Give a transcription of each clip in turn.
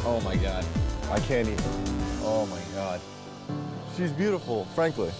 Oh my God. I can't even. Oh my God. She's beautiful, frankly.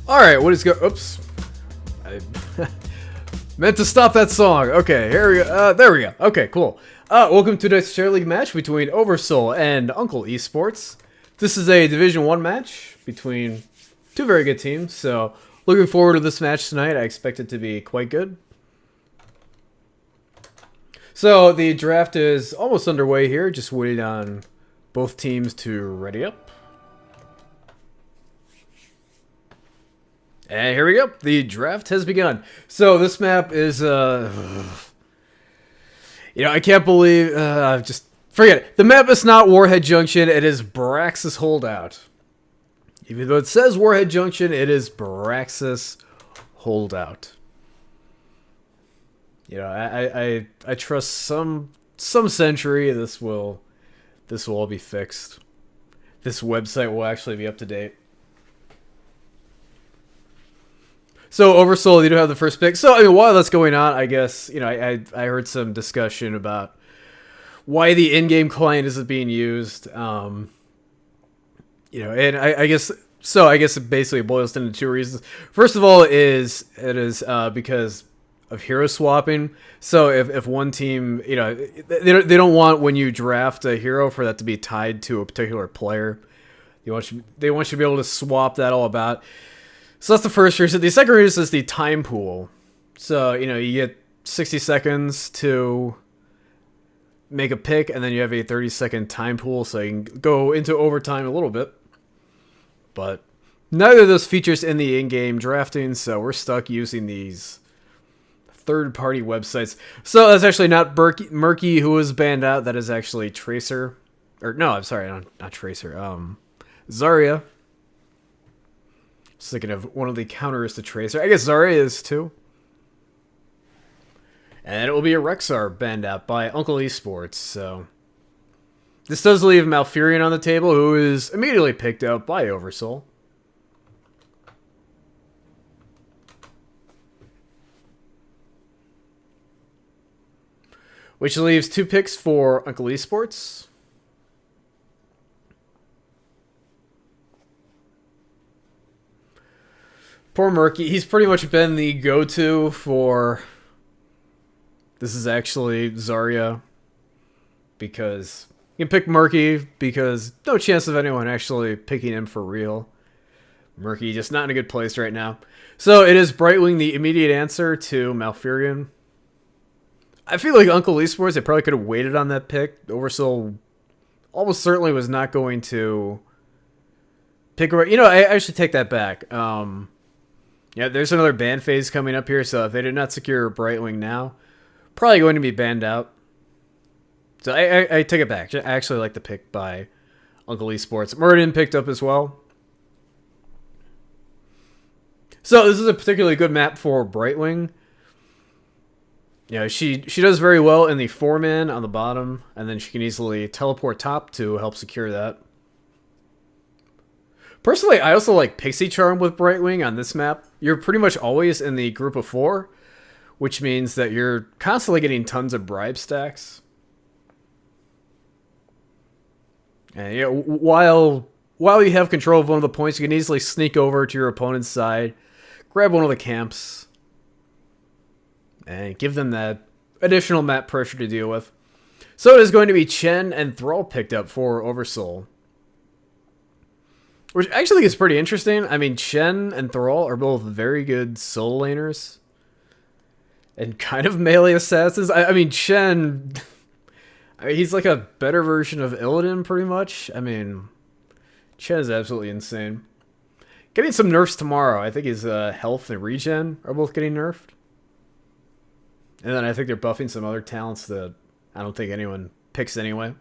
All right, what is go? Oops, I meant to stop that song. Okay, here we go. There we go. Okay, cool. Welcome to today's Share League match between Oversoul and Uncle eSports. This is a Division 1 match between two very good teams, so looking forward to this match tonight. I expect it to be quite good. So the draft is almost underway here, just waiting on both teams to ready up. And here we go. The draft has begun. So this map is, I can't believe, just forget it. The map is not Warhead Junction. It is Braxis Holdout. Even though it says Warhead Junction, it is Braxis Holdout. I trust some century this will all be fixed. This website will actually be up to date. So Oversoul, you do have the first pick. So I mean, while that's going on, I guess I heard some discussion about why the in-game client isn't being used. And I guess so. I guess it basically boils down to two reasons. First of all, it is because of hero swapping. So if one team, they don't want when you draft a hero for that to be tied to a particular player. They want you to be able to swap that all about. So that's the first reason. The second reason is the time pool. So, you get 60 seconds to make a pick, and then you have a 30-second time pool, so you can go into overtime a little bit. But neither of those features in the in-game drafting, so we're stuck using these third-party websites. So that's actually not Murky who was banned out. That is actually Tracer. Or, no, I'm sorry, not Tracer. Zarya. Just thinking of one of the counters to Tracer. I guess Zarya is too. And it will be a Rexar banned out by Uncle eSports. So this does leave Malfurion on the table, who is immediately picked out by Oversoul. Which leaves two picks for Uncle eSports. Poor Murky. He's pretty much been the go-to for... This is actually Zarya. Because you can pick Murky because no chance of anyone actually picking him for real. Murky just not in a good place right now. So it is Brightwing the immediate answer to Malfurion. I feel like Uncle eSports, they probably could have waited on that pick. Oversoul almost certainly was not going to pick... I should take that back. Yeah, there's another ban phase coming up here, so if they did not secure Brightwing now, probably going to be banned out. So I take it back. I actually like the pick by Uncle eSports. Muradin picked up as well. So this is a particularly good map for Brightwing. She does very well in the 4-man on the bottom, and then she can easily teleport top to help secure that. Personally, I also like Pixie Charm with Brightwing on this map. You're pretty much always in the group of 4, which means that you're constantly getting tons of bribe stacks. And while you have control of one of the points, you can easily sneak over to your opponent's side, grab one of the camps, and give them that additional map pressure to deal with. So it is going to be Chen and Thrall picked up for Oversoul. Which I actually think is pretty interesting. I mean, Chen and Thrall are both very good solo laners. And kind of melee assassins. I mean, Chen... he's like a better version of Illidan, pretty much. I mean, Chen is absolutely insane. Getting some nerfs tomorrow. I think his health and regen are both getting nerfed. And then I think they're buffing some other talents that I don't think anyone picks anyway.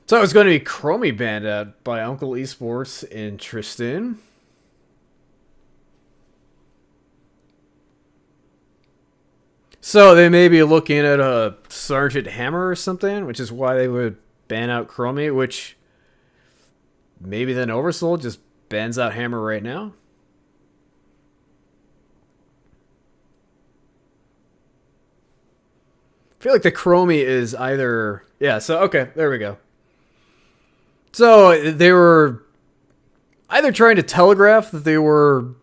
So it's going to be Chromie banned out by Uncle eSports. Interesting. So they may be looking at a Sergeant Hammer or something, which is why they would ban out Chromie, which maybe then Oversoul just bans out Hammer right now. I feel like the Chromie is either... Yeah, so, okay, there we go. So, they were either trying to telegraph that they were.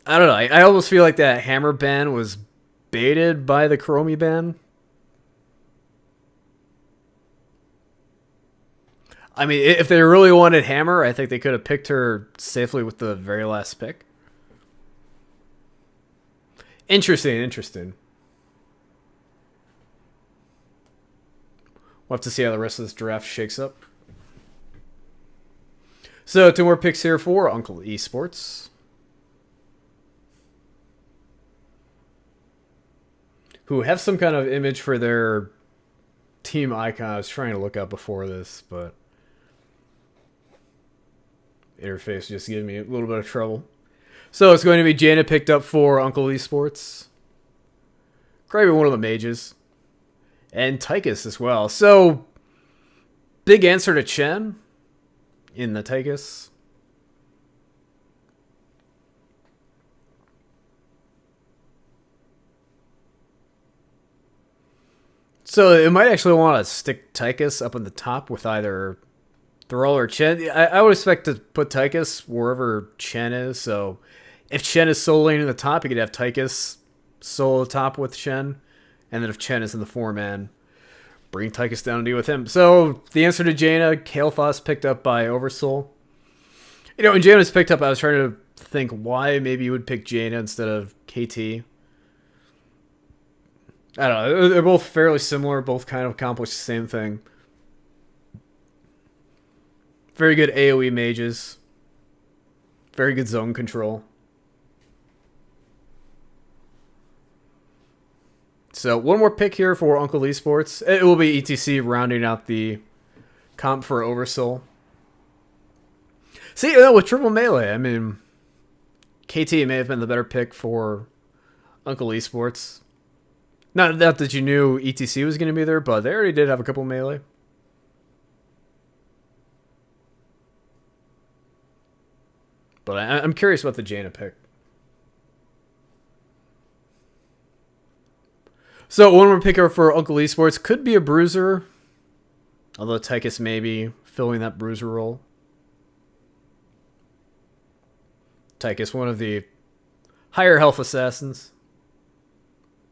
I don't know. I almost feel like that Hammer ban was baited by the Chromie ban. I mean, if they really wanted Hammer, I think they could have picked her safely with the very last pick. Interesting, interesting. We'll have to see how the rest of this draft shakes up. So, 2 more picks here for Uncle eSports, who have some kind of image for their team icon. I was trying to look up before this, but interface just giving me a little bit of trouble. So it's going to be Jaina picked up for Uncle eSports. Probably one of the mages. And Tychus as well. So, big answer to Chen in the Tychus. So it might actually want to stick Tychus up on the top with either Thrall or Chen. I would expect to put Tychus wherever Chen is. So if Chen is soloing in the top, you could have Tychus solo top with Chen. And then if Chen is in the 4-man, bring Tychus down and deal with him. So the answer to Jaina, Kael'thas picked up by Oversoul. You know, when Jaina was picked up, I was trying to think why maybe you would pick Jaina instead of KT. I don't know. They're both fairly similar. Both kind of accomplish the same thing. Very good AoE mages. Very good zone control. So one more pick here for Uncle eSports. It will be ETC rounding out the comp for Oversoul. See, with triple melee, I mean, KT may have been the better pick for Uncle eSports. Not that you knew ETC was going to be there, but they already did have a couple melee. But I'm curious about the Jaina pick. So one more picker for Uncle eSports could be a bruiser. Although Tychus may be filling that bruiser role. Tychus, one of the higher health assassins.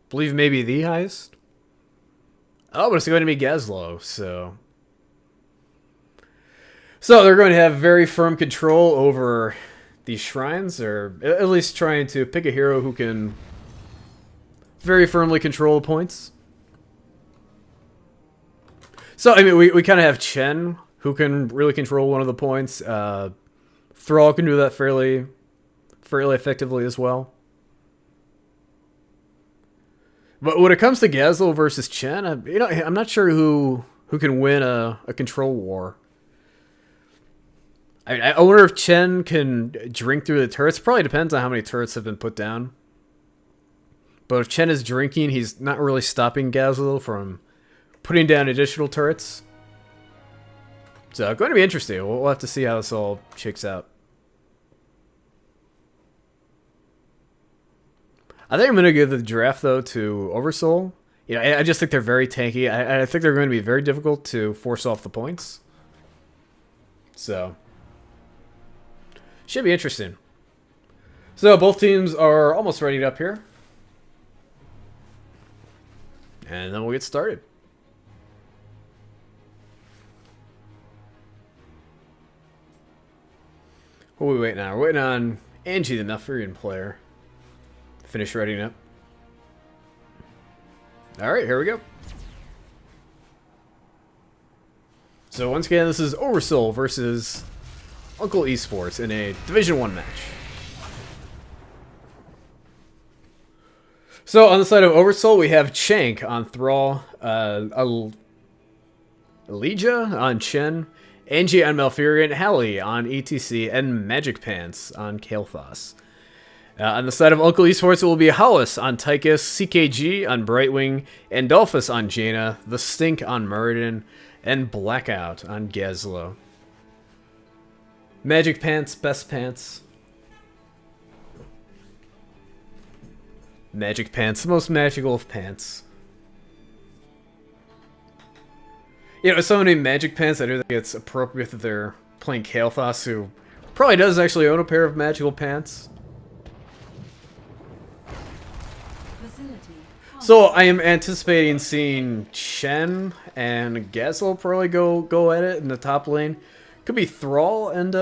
I believe maybe the highest. Oh, but it's going to be Gazlo, so... So they're going to have very firm control over these shrines, or at least trying to pick a hero who can very firmly control points. So, I mean, we kind of have Chen, who can really control one of the points. Thrall can do that fairly effectively as well. But when it comes to Gazlo versus Chen, I'm not sure who can win a control war. I wonder if Chen can drink through the turrets. Probably depends on how many turrets have been put down. But if Chen is drinking, he's not really stopping Gazlo from putting down additional turrets. So it's going to be interesting. We'll have to see how this all shakes out. I think I'm going to give the draft, though, to Oversoul. You know, I just think they're very tanky. I think they're going to be very difficult to force off the points. So should be interesting. So both teams are almost readied up here. And then we'll get started. What are we waiting on? We're waiting on Angie, the Malfurion player. Finish readying up. Alright, here we go. So once again, this is Oversoul versus Uncle eSports in a Division 1 match. So on the side of Oversoul, we have Chank on Thrall, Elijah on Chen, Angie on Malfurion, Hallie on ETC, and Magic Pants on Kael'thas. On the side of Uncle eSports, it will be Hollis on Tychus, CKG on Brightwing, Andolphus on Jaina, The Stink on Muradin, and Blackout on Gazlo. Magic Pants, best pants. Magic Pants, the most magical of pants. You know, so many Magic Pants, I do think it's appropriate that they're playing Kael'Thas, who probably does actually own a pair of magical pants. So I am anticipating seeing Chen and Gazlo probably go at it in the top lane. Could be Thrall and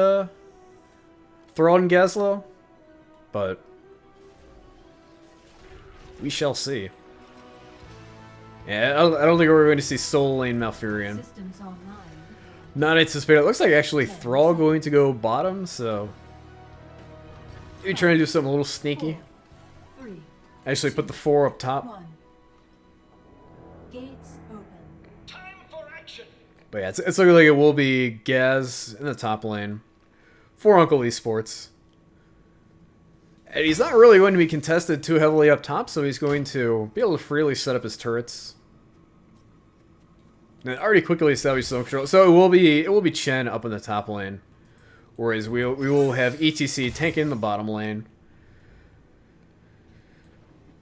Gazlo, but we shall see. Yeah, I don't think we're going to see solo lane Malfurion. Not anticipated. It looks like actually Thrall going to go bottom, so maybe trying to do something a little sneaky. Actually put the 4 up top. Gates open. Time for action. But yeah, it's looking like it will be Gaz in the top lane for Uncle eSports. And he's not really going to be contested too heavily up top, so he's going to be able to freely set up his turrets. And already quickly established zone control. So it will be Chen up in the top lane. Whereas we will have ETC tanking the bottom lane.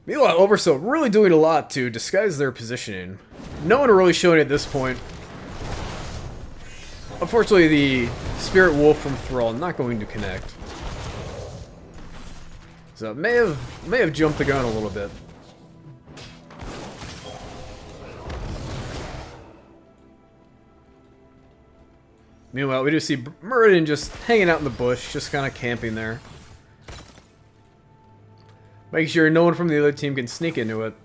Meanwhile, Oversoul really doing a lot to disguise their positioning. No one really showing at this point. Unfortunately, the Spirit Wolf from Thrall not going to connect. So may have jumped the gun a little bit. Meanwhile, we do see Muradin just hanging out in the bush, just kind of camping there. Making sure no one from the other team can sneak into it.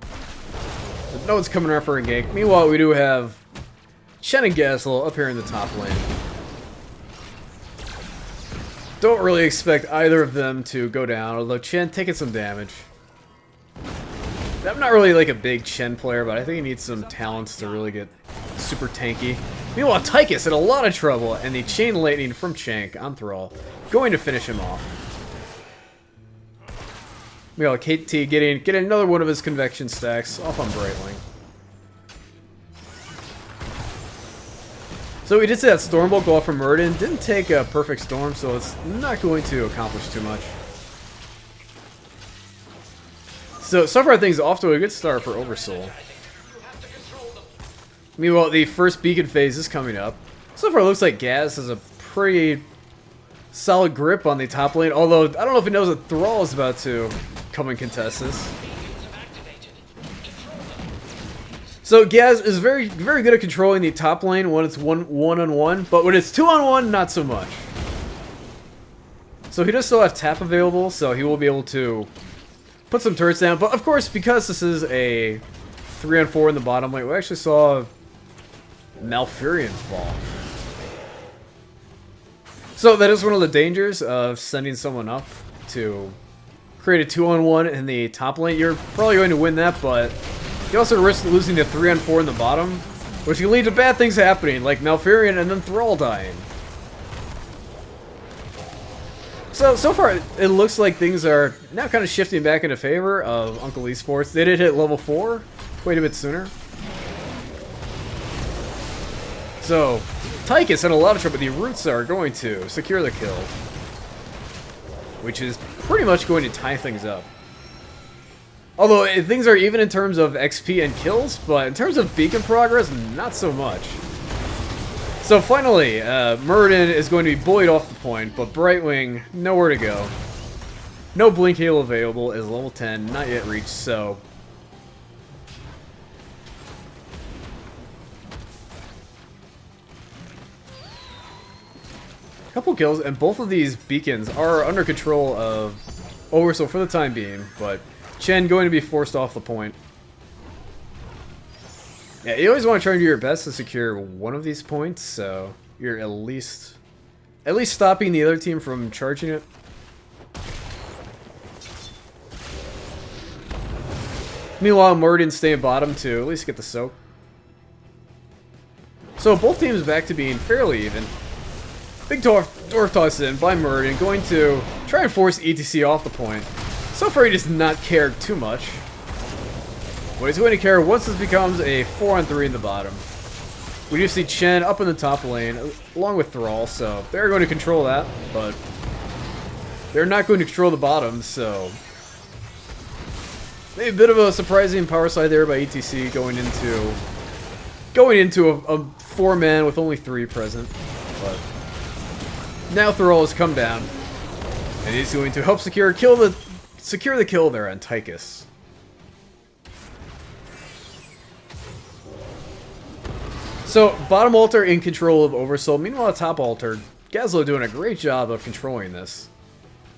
But no one's coming around for a gank. Meanwhile, we do have Chen and Gazlo up here in the top lane. Don't really expect either of them to go down, although Chen taking some damage. I'm not really like a big Chen player, but I think he needs some talents to really get super tanky. Meanwhile, Tychus in a lot of trouble, and the Chain Lightning from Shank on Thrall going to finish him off. Meanwhile, KT getting another one of his convection stacks off on Brightwing. So we did see that Stormbolt go off from Muradin. Didn't take a perfect storm, so it's not going to accomplish too much. So far things off to a good start for Oversoul. Meanwhile, the first beacon phase is coming up. So far it looks like Gaz has a pretty solid grip on the top lane, although I don't know if he knows that Thrall is about to come and contest this. So Gaz is very good at controlling the top lane when it's one-on-one, but when it's 2-on-1, not so much. So he does still have tap available, so he will be able to put some turrets down. But of course, because this is a 3-on-4 in the bottom lane, we actually saw Malfurion fall. So that is one of the dangers of sending someone up to create a 2-on-1 in the top lane. You're probably going to win that, but you also risk losing the 3-on-4 in the bottom, which can lead to bad things happening, like Malfurion and then Thrall dying. So far, it looks like things are now kind of shifting back into favor of Uncle eSports. They did hit level 4 quite a bit sooner. So, Tychus had a lot of trouble. The Roots are going to secure the kill, which is pretty much going to tie things up. Although, things are even in terms of XP and kills, but in terms of beacon progress, not so much. So finally, Muradin is going to be bullied off the point, but Brightwing, nowhere to go. No Blink Heal available, is level 10, not yet reached, so... Couple kills, and both of these beacons are under control of Oversoul for the time being, but Chen going to be forced off the point. Yeah, you always want to try and do your best to secure one of these points, so you're at least stopping the other team from charging it. Meanwhile, Muradin staying bottom to at least get the soak. So both teams back to being fairly even. Big dwarf toss in by Muradin, going to try and force ETC off the point. So far he does not care too much. What he's going to care once this becomes a 4-on-3 in the bottom. We do see Chen up in the top lane, along with Thrall, so they're going to control that, but they're not going to control the bottom, so... Maybe a bit of a surprising power slide there by ETC going into a 4-man with only 3 present. But now Thrall has come down, and he's going to help secure the kill there on Tychus. So, bottom altar in control of Oversoul. Meanwhile, top altar, Gazlo doing a great job of controlling this.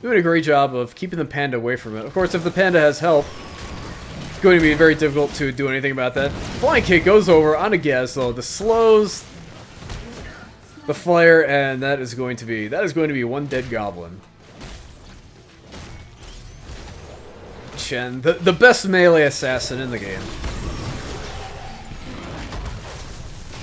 Doing a great job of keeping the panda away from it. Of course, if the panda has help, it's going to be very difficult to do anything about that. Flying kick goes over onto Gazlo. The slows the flare, and that is going to be one dead goblin. Chen, the best melee assassin in the game.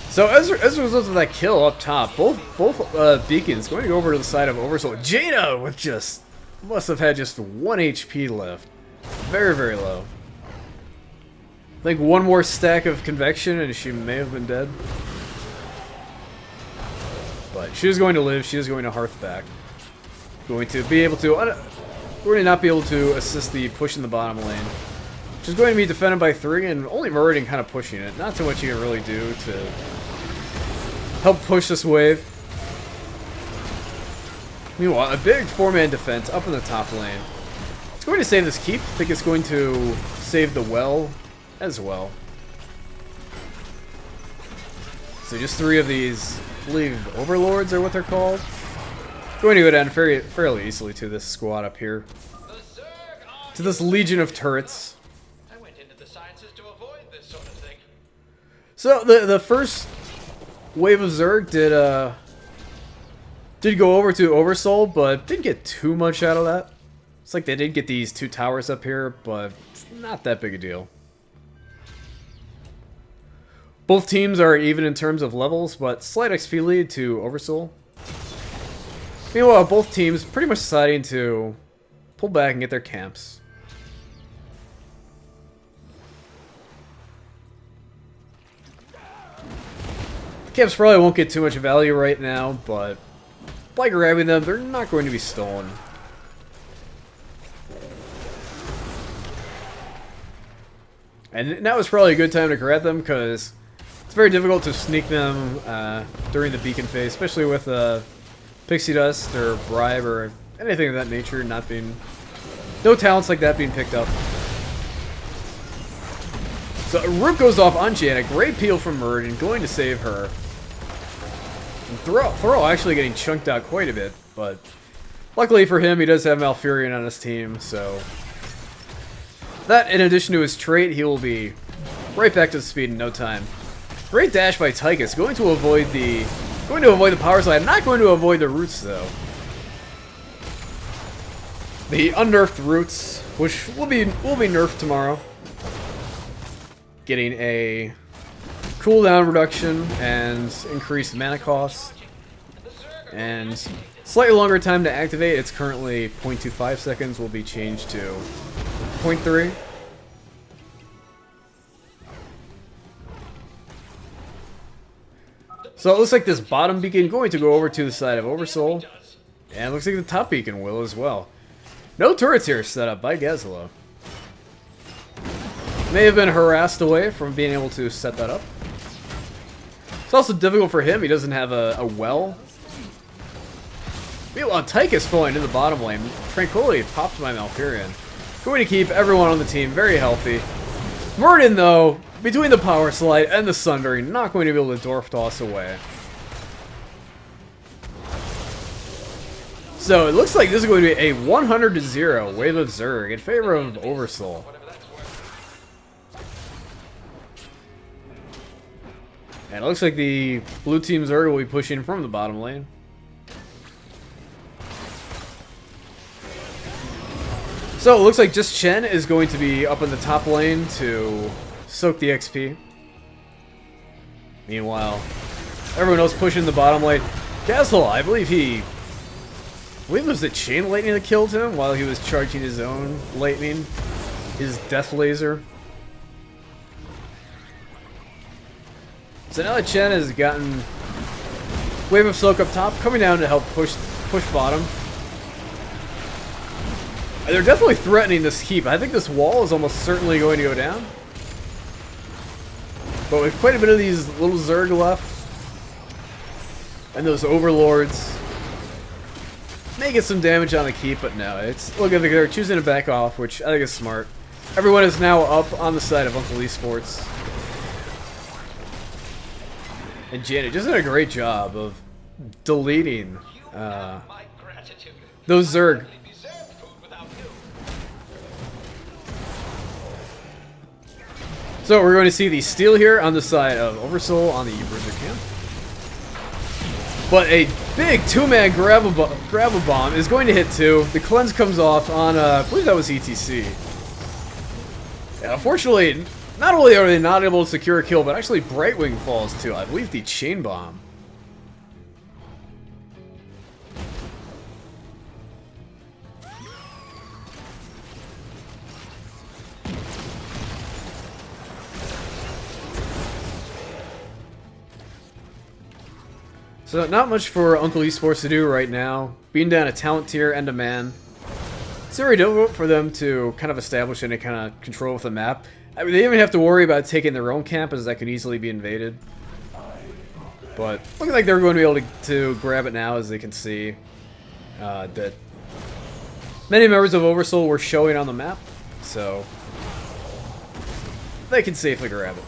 So as a result of that kill up top, both beacons going to go over to the side of Oversoul. Jaina with must have had just 1 HP left. Very, very low. I think one more stack of convection and she may have been dead. But she is going to live. She is going to hearth back. Going to be able to... We're going to not be able to assist the push in the bottom lane. She's going to be defended by 3 and only Meridian kind of pushing it. Not too much you can really do to help push this wave. Meanwhile, a big 4-man defense up in the top lane. It's going to save this keep. I think it's going to save the well as well. So just 3 of these, I believe, overlords are what they're called. Going to go down fairly easily to this squad up here. To this legion of turrets. I went into the sciences to avoid this sort of thing. So the first wave of Zerg did go over to Oversoul, but didn't get too much out of that. It's like they did get these 2 towers up here, but it's not that big a deal. Both teams are even in terms of levels, but slight XP lead to Oversoul. Meanwhile, both teams pretty much deciding to pull back and get their camps. The camps probably won't get too much value right now, but by grabbing them, they're not going to be stolen. And now is probably a good time to grab them, because it's very difficult to sneak them during the beacon phase, especially with Pixie Dust or Bribe or anything of that nature not being... No talents like that being picked up. So Rook goes off on Janet. Great peel from Meridian, going to save her. And Thrall actually getting chunked out quite a bit, but luckily for him, he does have Malfurion on his team, so... That, in addition to his trait, he will be right back to speed in no time. Great dash by Tychus, going to avoid the power slide. Not going to avoid the roots though. The unnerfed roots, which will be nerfed tomorrow. Getting a cooldown reduction and increased mana cost. And slightly longer time to activate. It's currently 0.25 seconds, will be changed to 0.3. So it looks like this bottom beacon going to go over to the side of Oversoul. And it looks like the top beacon will as well. No turrets here set up by Gazlo. May have been harassed away from being able to set that up. It's also difficult for him. He doesn't have a well. Meanwhile, Tychus falling in the bottom lane. Tranquility popped by Malfurion. Going to keep everyone on the team very healthy. Meridian, though, between the power slide and the sundering, not going to be able to dwarf toss away. So it looks like this is going to be a 100-0 wave of Zerg in favor of Oversoul. And it looks like the blue team Zerg will be pushing from the bottom lane. So it looks like just Chen is going to be up in the top lane to soak the XP. Meanwhile, everyone else pushing the bottom lane. Gazlo, I believe it was the chain lightning that killed him while he was charging his own lightning, his death laser. So now that Chen has gotten Wave of Soak up top, coming down to help push bottom. They're definitely threatening this keep. I think this wall is almost certainly going to go down. But with quite a bit of these little Zerg left, And those overlords making some damage on the keep, but no, it's look at they're choosing to back off, which I think is smart. Everyone is now up on the side of Uncle eSports. And Janet just did a great job of deleting those Zerg. So we're going to see the steal here on the side of Oversoul on the Bruiser camp. But a big two-man gravel bomb is going to hit two. The cleanse comes off on, I believe that was ETC. Yeah, unfortunately, not only are they not able to secure a kill, but actually Brightwing falls too. I believe the chain bomb. So not much for Uncle eSports to do right now. Being down a talent tier and a man. It's very difficult for them to kind of establish any kind of control with the map. I mean, they even have to worry about taking their own camp, as that could easily be invaded. But looking like they're going to be able to grab it now, as they can see that many members of Oversoul were showing on the map, so they can safely grab it.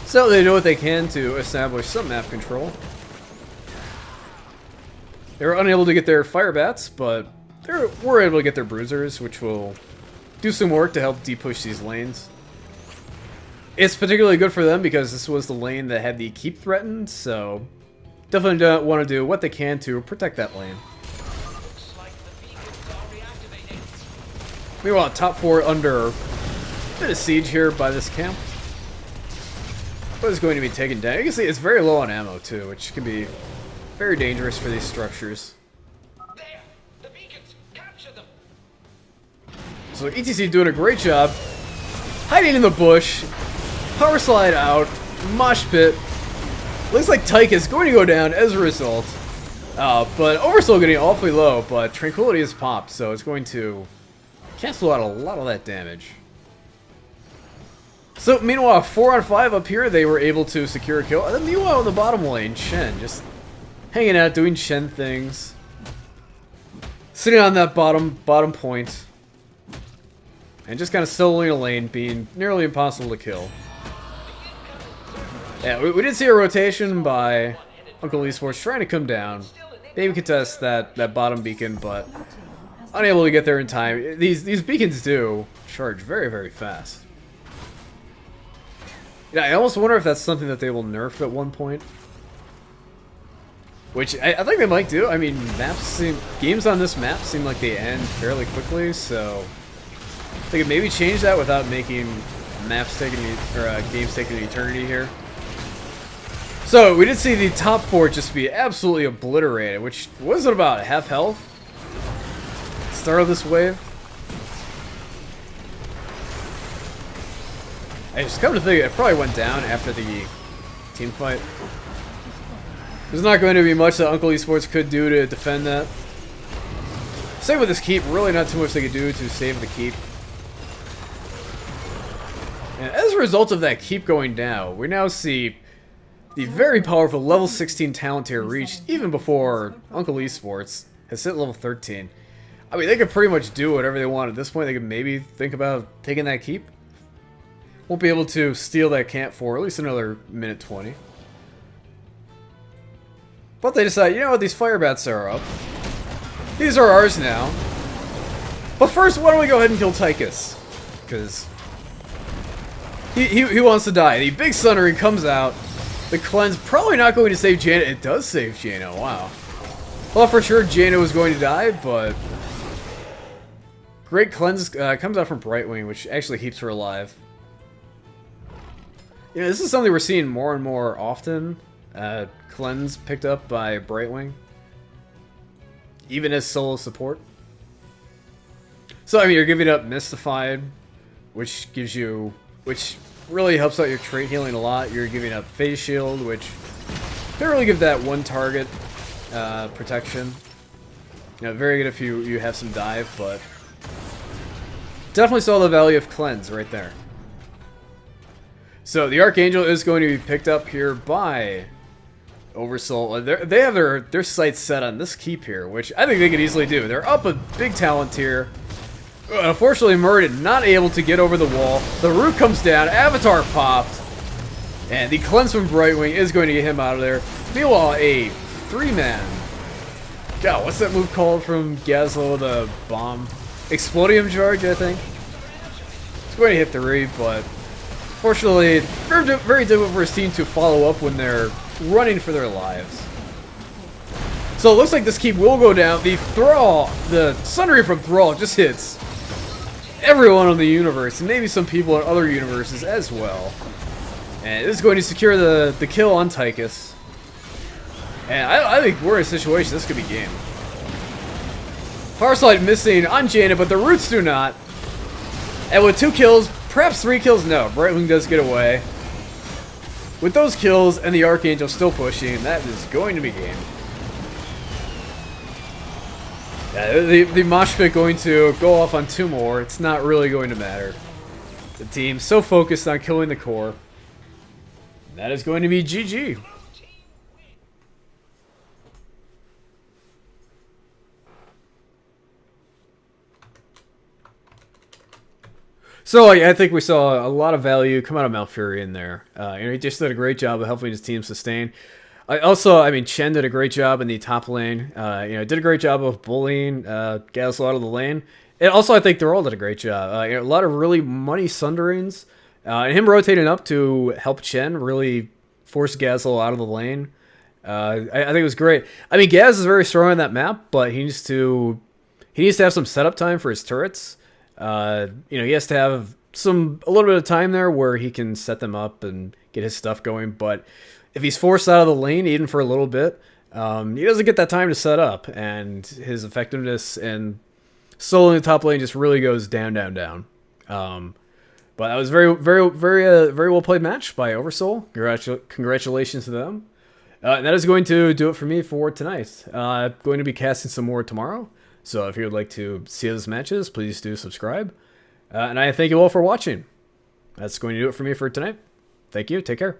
So they do what they can to establish some map control. They were unable to get their fire bats, but they were able to get their bruisers, which will do some work to help de-push these lanes. It's particularly good for them because this was the lane that had the keep threatened, so definitely want to do what they can to protect that lane. Meanwhile, top 4 under a bit of siege here by this camp. But it's going to be taken down. You can see it's very low on ammo too, which can be very dangerous for these structures. There, the beacons, capture them. So ETC doing a great job, hiding in the bush, power slide out, mosh pit. Looks like Tyke is going to go down as a result. But Oversoul getting awfully low, but Tranquility is popped, so it's going to cancel out a lot of that damage. So, meanwhile, 4 on 5 up here, they were able to secure a kill. And then meanwhile, in the bottom lane, Shen just hanging out, doing Shen things. Sitting on that bottom point. And just kind of soloing a lane, being nearly impossible to kill. Yeah, we did see a rotation by Uncle eSports trying to come down. Maybe contest that bottom beacon, but unable to get there in time. These beacons do charge very, very fast. Yeah, I almost wonder if that's something that they will nerf at one point. Which I think they might do. I mean, games on this map seem like they end fairly quickly, so they could maybe change that without making games taking an eternity here. So we did see the top 4 just be absolutely obliterated, which was at about half health. Start of this wave. I just come to think it probably went down after the team fight. There's not going to be much that Uncle eSports could do to defend that. Same with this keep, really not too much they could do to save the keep. And as a result of that keep going down, we now see the very powerful level 16 talent tier reached even before Uncle eSports has hit level 13. I mean, they could pretty much do whatever they want at this point. They could maybe think about taking that keep. Won't be able to steal that camp for at least another minute 20. But they decide, you know what, these fire bats are up. These are ours now. But first, why don't we go ahead and kill Tychus? Because he wants to die. The big Sunnery comes out. The cleanse probably not going to save Jaina. It does save Jaina, wow. Well, for sure Jaina was going to die, but great cleanse comes out from Brightwing, which actually keeps her alive. You know, this is something we're seeing more and more often. Cleanse picked up by Brightwing. Even as solo support. So, I mean, you're giving up Mystified, which really helps out your trait healing a lot. You're giving up Phase Shield, which can really give that one target protection. You know, very good if you have some dive, but definitely saw the value of cleanse right there. So the Archangel is going to be picked up here by Oversoul. They have their sights set on this keep here, which I think they could easily do. They're up a big talent here. Unfortunately, Muradin not able to get over the wall. The root comes down, Avatar popped, and the cleanse from Brightwing is going to get him out of there. Meanwhile, a 3-man. God, what's that move called from Gazlo? The bomb, Explodium Charge, I think. It's going to hit 3, but fortunately, very difficult for his team to follow up when they're running for their lives. So it looks like this keep will go down. The Thrall, the Sundering from Thrall just hits everyone in the universe, and maybe some people in other universes as well. And this is going to secure the kill on Tychus. And I think we're in a situation this could be game. Power Slide missing on Jaina, but the roots do not. And with 2 kills, perhaps 3 kills, no, Brightwing does get away. With those kills and the Archangel still pushing, that is going to be game. Yeah, the mosh pit going to go off on 2 more. It's not really going to matter. The team's so focused on killing the core. That is going to be GG. So I think we saw a lot of value come out of Malfuri in there. He just did a great job of helping his team sustain. I mean, Chen did a great job in the top lane. Did a great job of bullying Gazlo out of the lane. And also, I think Thrall did a great job. A lot of really money sunderings. And him rotating up to help Chen really force Gazlo out of the lane. I think it was great. I mean, Gaz is very strong on that map, but he needs to have some setup time for his turrets. He has to have a little bit of time there where he can set them up and get his stuff going. But if he's forced out of the lane, even for a little bit, he doesn't get that time to set up, and his effectiveness and soloing the top lane just really goes down, down, down. But that was very, very, very well played match by Oversoul. Congratulations to them. And that is going to do it for me for tonight. Going to be casting some more tomorrow. So if you would like to see those matches, please do subscribe. And I thank you all for watching. That's going to do it for me for tonight. Thank you. Take care.